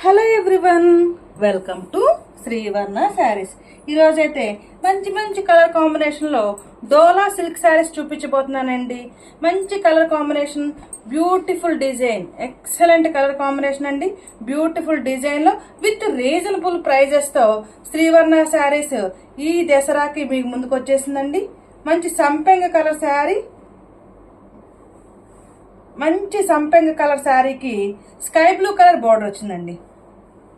Hello everyone, welcome to Srivarna saris. ఈరోజైతే మంచి మంచి కలర్ కాంబినేషన్లో డోలా సిల్క్ శారీస్ చూపించబోతున్నానండి. మంచి colour combination, beautiful design, excellent colour combination అండి. బ్యూటిఫుల్ డిజైన్లో విత్ రీజనబుల్ ప్రైజెస్తో శ్రీవర్ణ శారీస్ ఈ దసరాకి మీకు ముందుకు వచ్చేసిందండి. మంచి సంపెంగ కలర్ శారీ, మంచి సంపెంగ కలర్ శారీకి స్కై బ్లూ కలర్ బార్డర్ వచ్చిందండి.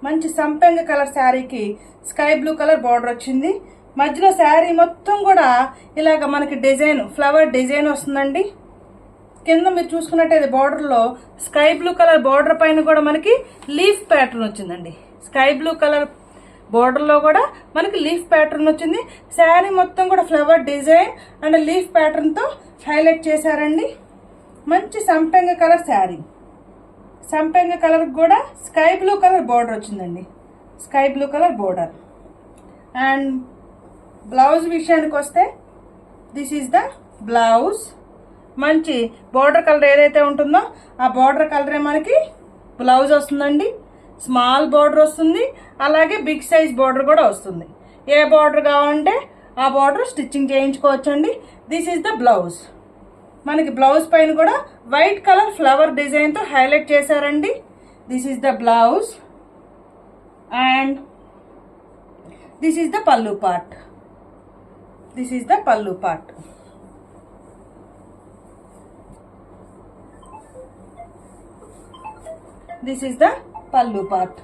మంచి సంపెంగ కలర్ శారీకి స్కై బ్లూ కలర్ బార్డర్ వచ్చింది. మధ్యలో శారీ మొత్తం కూడా ఇలాగ మనకి డిజైన్, ఫ్లవర్ డిజైన్ వస్తుందండి. కింద మీరు చూసుకున్నట్టయితే బార్డర్లో స్కై బ్లూ కలర్ బార్డర్ పైన కూడా మనకి లీఫ్ ప్యాటర్న్ వచ్చిందండి. స్కై బ్లూ కలర్ బార్డర్లో కూడా మనకి లీఫ్ ప్యాటర్న్ వచ్చింది. శారీ మొత్తం కూడా ఫ్లవర్ డిజైన్ అండ్ లీఫ్ ప్యాటర్న్తో హైలైట్ చేశారండి. మంచి సంపెంగ కలర్ శారీ, సంపెంగ కలర్ కూడా స్కై బ్లూ కలర్ బార్డర్ వచ్చిందండి. Sky blue colour border. And blouse విషయానికి వస్తే దిస్ ఈజ్ ద బ్లౌజ్. మంచి బార్డర్ కలర్ ఏదైతే ఉంటుందో ఆ బార్డర్ కలరే మనకి బ్లౌజ్ వస్తుందండి. స్మాల్ బార్డర్ వస్తుంది, అలాగే బిగ్ సైజ్ బార్డర్ కూడా వస్తుంది. ఏ బార్డర్ కావాలంటే ఆ బార్డర్ స్టిచ్చింగ్ చేయించుకోవచ్చండి. This is the blouse. మనకి బ్లౌజ్ పైన కూడా వైట్ కలర్ ఫ్లవర్ డిజైన్తో హైలైట్ చేశారండి. This is the blouse and this is the pallu part. This is the pallu part. This is the pallu part.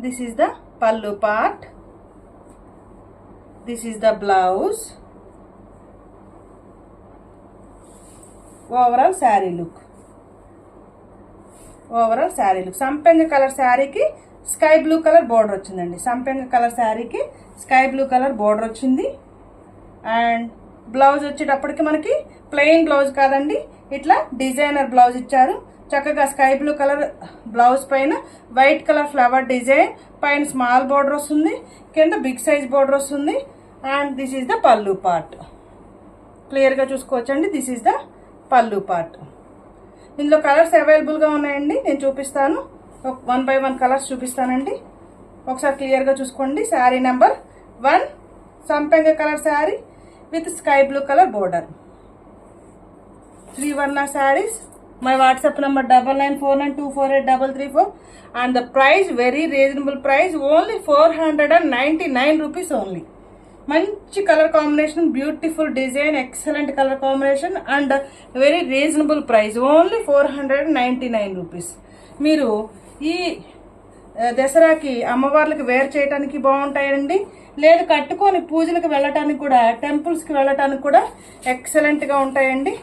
This is the pallu part. This is the blouse. Overall saree look. Overall saree look. సంపెంగ colour శారీకి sky blue colour border వచ్చిందండి. సంపెంగ colour శారీకి sky blue colour border వచ్చింది. And blouse వచ్చేటప్పటికి మనకి plain blouse కాదండి, ఇట్లా డిజైనర్ బ్లౌజ్ ఇచ్చారు. చక్కగా స్కై బ్లూ కలర్ బ్లౌజ్ పైన వైట్ కలర్ ఫ్లవర్ డిజైన్, పైన స్మాల్ బార్డర్ వస్తుంది, కింద బిగ్ సైజ్ బార్డర్ వస్తుంది. And this is the pallu part. క్లియర్గా చూసుకోవచ్చండి. This is the pallu part. ఇందులో కలర్స్ అవైలబుల్గా ఉన్నాయండి, నేను చూపిస్తాను. 1 by 1 కలర్స్ చూపిస్తానండి. ఒకసారి క్లియర్గా చూసుకోండి. శారీ నెంబర్ 1 సంపెంగ colour sari with sky blue colour border. Srivarna saris. My WhatsApp number 9949248334 and the price very reasonable price, only 499 rupees only. మంచి colour combination, beautiful design, excellent colour combination and very reasonable price, only 499 rupees. మీరు ఈ దసరాకి అమ్మవార్లకి wear చేయడానికి బాగుంటాయండి. లేదు కట్టుకొని పూజలకు వెళ్ళటానికి కూడా, టెంపుల్స్కి వెళ్ళటానికి కూడా ఎక్సలెంట్గా ఉంటాయండి.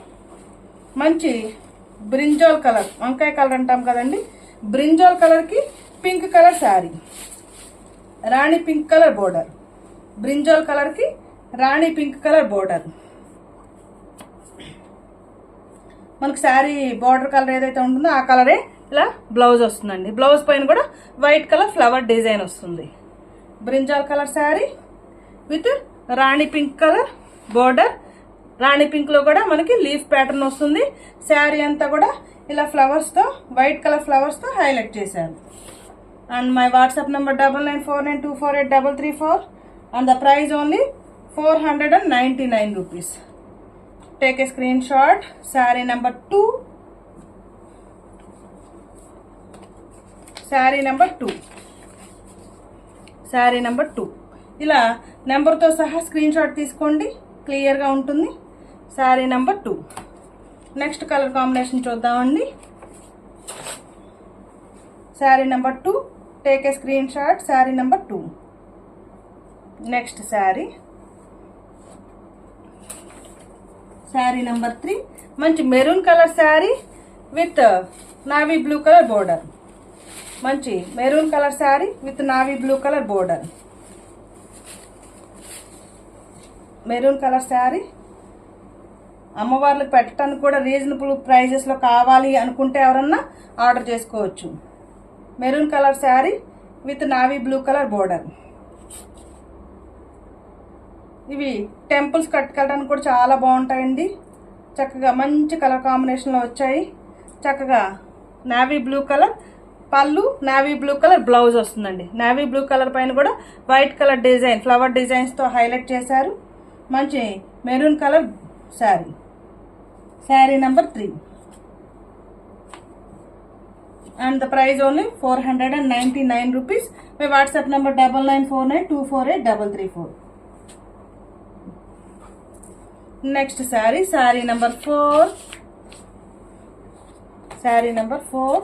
మంచి బ్రింజాల్ కలర్, వంకాయ కలర్ అంటాం కదండి, బ్రింజాల్ కలర్కి పింక్ కలర్ శారీ, రాణి పింక్ కలర్ బోర్డర్. బ్రింజాల్ కలర్కి రాణి పింక్ కలర్ బోర్డర్. మనకు శారీ బార్డర్ కలర్ ఏదైతే ఉంటుందో ఆ కలరే ఇలా బ్లౌజ్ వస్తుందండి. బ్లౌజ్ పైన కూడా వైట్ కలర్ ఫ్లవర్ డిజైన్ వస్తుంది. Brinjal colour sari with rani pink colour border. Rani పింక్లో కూడా మనకి లీఫ్ ప్యాటర్న్ వస్తుంది. శారీ అంతా కూడా ఇలా ఫ్లవర్స్తో, వైట్ కలర్ ఫ్లవర్స్తో హైలైట్ చేశారు. And my WhatsApp number 9949248334 and the price only 499 rupees. Take a screenshot. Saree number 2. Saree number 2. Saree number 2. ఇలా నెంబర్తో సహా స్క్రీన్ షాట్ తీసుకోండి, క్లియర్గా ఉంటుంది. Sari number 2. Next colour combination చూద్దామండి. Sari number 2. Take a screenshot. Sari number 2. Next sari, sari number 3. మంచి maroon colour sari with navy blue colour border. మంచి maroon colour sari with navy blue colour border. Maroon colour sari అమ్మవార్లకు పెట్టడానికి కూడా రీజనబుల్ ప్రైజెస్లో కావాలి అనుకుంటే ఎవరన్నా ఆర్డర్ చేసుకోవచ్చు. Maroon colour sari with navy blue colour border. ఇవి టెంపుల్స్ కట్టుకెళ్ళడానికి కూడా చాలా బాగుంటాయండి. చక్కగా మంచి కలర్ కాంబినేషన్లో వచ్చాయి. చక్కగా navy blue colour pallu, navy blue colour blouse వస్తుందండి. నావీ బ్లూ కలర్ పైన కూడా వైట్ కలర్ డిజైన్ ఫ్లవర్ డిజైన్స్తో హైలైట్ చేశారు. మంచి maroon colour sari. Sari number 3 and the price only 499 rupees. My WhatsApp number 9949248334. Next saree, saree number 4. Saree number 4.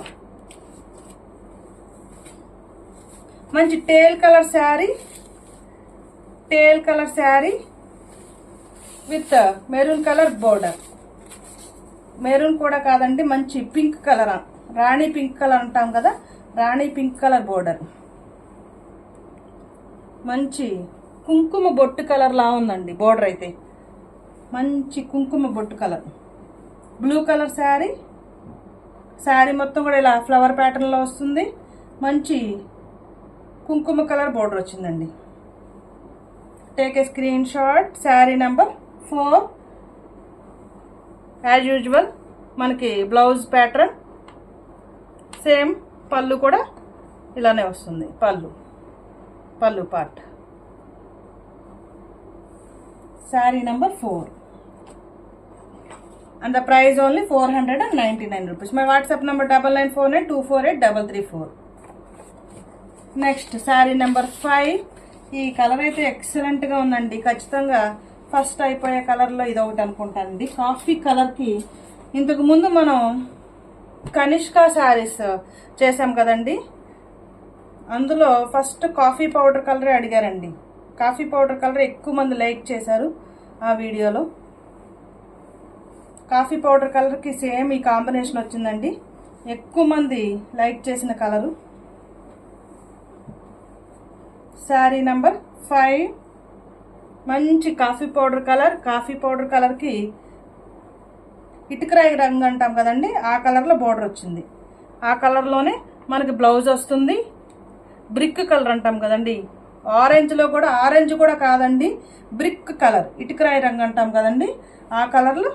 మంచి teal colour sari with maroon colour border. Maroon కూడా కాదండి, మంచి pink colour, rani pink colour అంటాం కదా, రాణి pink colour border. మంచి కుంకుమ బొట్టు colour లా ఉందండి బోర్డర్ అయితే. మంచి కుంకుమ బొట్టు కలర్. బ్లూ కలర్ శారీ మొత్తం కూడా ఇలా ఫ్లవర్ ప్యాటర్న్లో వస్తుంది. మంచి కుంకుమ కలర్ బోర్డర్ వచ్చిందండి. Take a screenshot. Sari number 4. As usual మనకి బ్లౌజ్ ప్యాటర్న్ సేమ్, పళ్ళు కూడా ఇలానే వస్తుంది. పళ్ళు part. Sari number 4 and the price only 499 rupees. My WhatsApp number 9949248334. Next sari number 5. ఈ కలర్ అయితే ఎక్సలెంట్గా ఉందండి. ఖచ్చితంగా ఫస్ట్ అయిపోయే కలర్లో ఇది ఒకటి అనుకుంటానండి. కాఫీ కలర్కి ఇంతకు ముందు మనం కనిష్కా శారీస్ చేసాం కదండి, అందులో ఫస్ట్ కాఫీ పౌడర్ కలరే అడిగారండి. కాఫీ పౌడర్ కలర్ ఎక్కువ మంది లైక్ చేశారు ఆ వీడియోలో. కాఫీ పౌడర్ కలర్కి సేమ్ ఈ కాంబినేషన్ వచ్చిందండి, ఎక్కువ మంది లైక్ చేసిన కలరు. శారీ నెంబర్ 5. మంచి కాఫీ పౌడర్ కలర్కి ఇటుకరాయి రంగు అంటాం కదండి, ఆ కలర్లో బోర్డర్ వచ్చింది. ఆ కలర్లోనే మనకి బ్లౌజ్ వస్తుంది. బ్రిక్ కలర్ అంటాం కదండి, ఆరెంజ్ కూడా కాదండి, బ్రిక్ కలర్, ఇటుకరాయి రంగు అంటాం కదండి, ఆ కలర్లో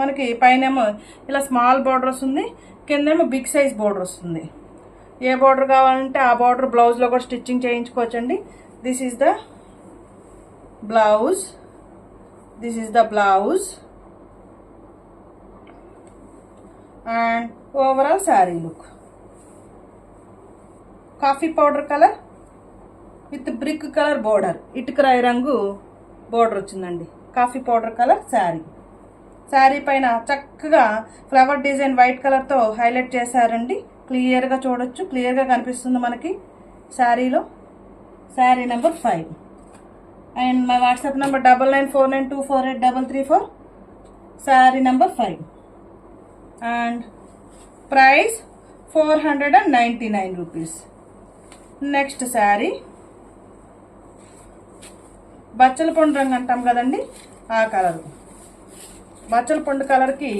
మనకి పైనేమో ఇలా స్మాల్ బోర్డర్ వస్తుంది, కిందేమో బిగ్ సైజ్ బోర్డర్ వస్తుంది. ఏ బోర్డర్ కావాలంటే ఆ బోర్డర్ బ్లౌజ్లో కూడా స్టిచ్చింగ్ చేయించుకోవచ్చండి. This is the blouse and overall saree look. Coffee powder colour with brick colour border, ఇటుకరాయి రంగు బోర్డర్ వచ్చిందండి. కాఫీ పౌడర్ కలర్ శారీ పైన చక్కగా ఫ్లవర్ డిజైన్ వైట్ కలర్తో హైలైట్ చేశారండి. క్లియర్గా చూడొచ్చు, క్లియర్గా కనిపిస్తుంది మనకి శారీలో. Sari number 5 and my WhatsApp number 9949248334. Sari number 5 and price 499 rupees. Next sari బచ్చల పండు రంగు అంటాం కదండి, ఆ కలర్. బచ్చల పండు కలర్కి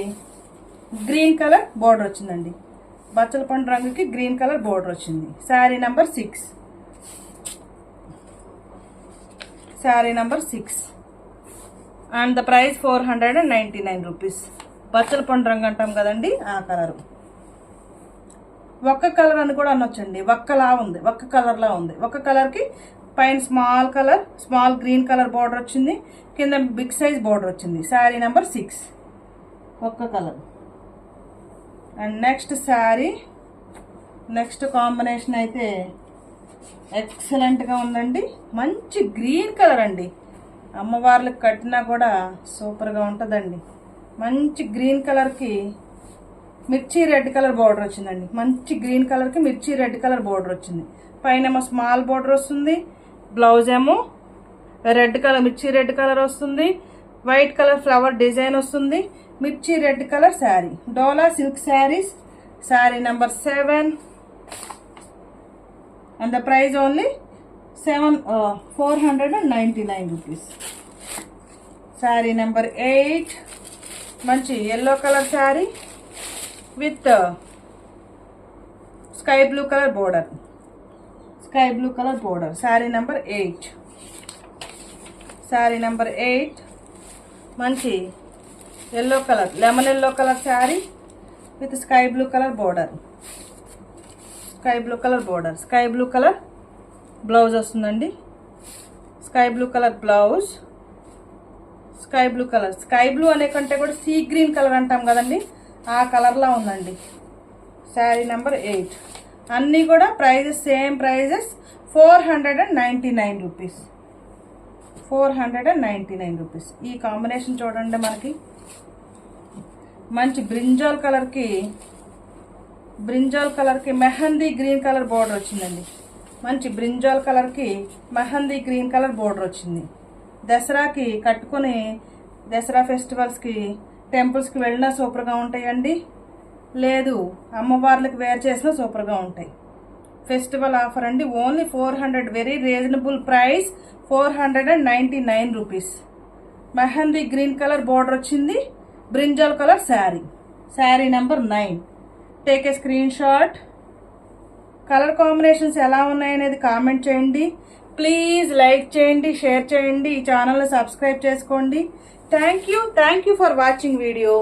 గ్రీన్ కలర్ బోర్డర్ వచ్చిందండి. బచ్చల పండు రంగుకి గ్రీన్ కలర్ బోర్డర్ వచ్చింది. Sari number 6. Sari number 6 and the price 499 rupees. బచ్చల పండు రంగు అంటాం కదండి, ఆ కలరు. ఒక్క కలర్ అని కూడా అనొచ్చండి, ఒక్క కలర్లా ఉంది. ఒక్క కలర్కి పైన స్మాల్ గ్రీన్ కలర్ బార్డర్ వచ్చింది, కింద బిగ్ సైజ్ బార్డర్ వచ్చింది. శారీ నెంబర్ 6 ఒక్క కలర్. అండ్ నెక్స్ట్ కాంబినేషన్ అయితే ఎక్సలెంట్గా ఉందండి. మంచి గ్రీన్ కలర్ అండి, అమ్మవార్లకు కట్టినా కూడా సూపర్గా ఉంటుందండి. మంచి గ్రీన్ కలర్కి మిర్చి రెడ్ కలర్ బార్డర్ వచ్చిందండి. మంచి గ్రీన్ కలర్కి మిర్చి రెడ్ కలర్ బార్డర్ వచ్చింది. పైన ఏమో స్మాల్ బార్డర్ వస్తుంది, బ్లౌజ్ ఏమో మిర్చి రెడ్ కలర్ వస్తుంది, వైట్ కలర్ ఫ్లవర్ డిజైన్ వస్తుంది. మిర్చి red colour sari, Dola silk saris. Sari number 7 and the price only 499 rupees. Sari number 8. మంచి yellow colour sari with sky blue colour border. Sari number 8. Sari number 8 మంచి yellow colour, lemon yellow colour sari with sky blue colour border. Sky blue colour border, sky blue colour blouse వస్తుందండి. Sky blue colour blouse, sky blue colour, sky blue అనే కంటే కూడా sea green colour అంటాం కదండి, ఆ కలర్లా ఉందండి. శారీ నెంబర్ 8. అన్నీ కూడా prices same prices, 499 rupees. 499 rupees. ఈ కాంబినేషన్ చూడండి, మనకి మంచి బ్రింజాల్ కలర్కి మెహందీ గ్రీన్ కలర్ బోర్డర్ వచ్చిందండి. మంచి బ్రింజాల్ కలర్కి మెహందీ గ్రీన్ కలర్ బోర్డర్ వచ్చింది. దసరాకి కట్టుకుని దసరా ఫెస్టివల్స్కి టెంపుల్స్కి వెళ్ళినా సూపర్గా ఉంటాయండి, లేదు అమ్మవార్లకు వేర్ చేసినా సూపర్గా ఉంటాయి. ఫెస్టివల్ ఆఫర్ అండి. Only 400, very reasonable price, 499 rupees. Mehndi green colour border వచ్చింది, brinjal colour sari. Sari number 9. Take a screenshot. Colour combinations ఎలా ఉన్నాయనేది కామెంట్ చేయండి. ప్లీజ్ లైక్ చేయండి, షేర్ చేయండి, ఈ ఛానల్ని సబ్స్క్రైబ్ చేసుకోండి. Thank you for watching video.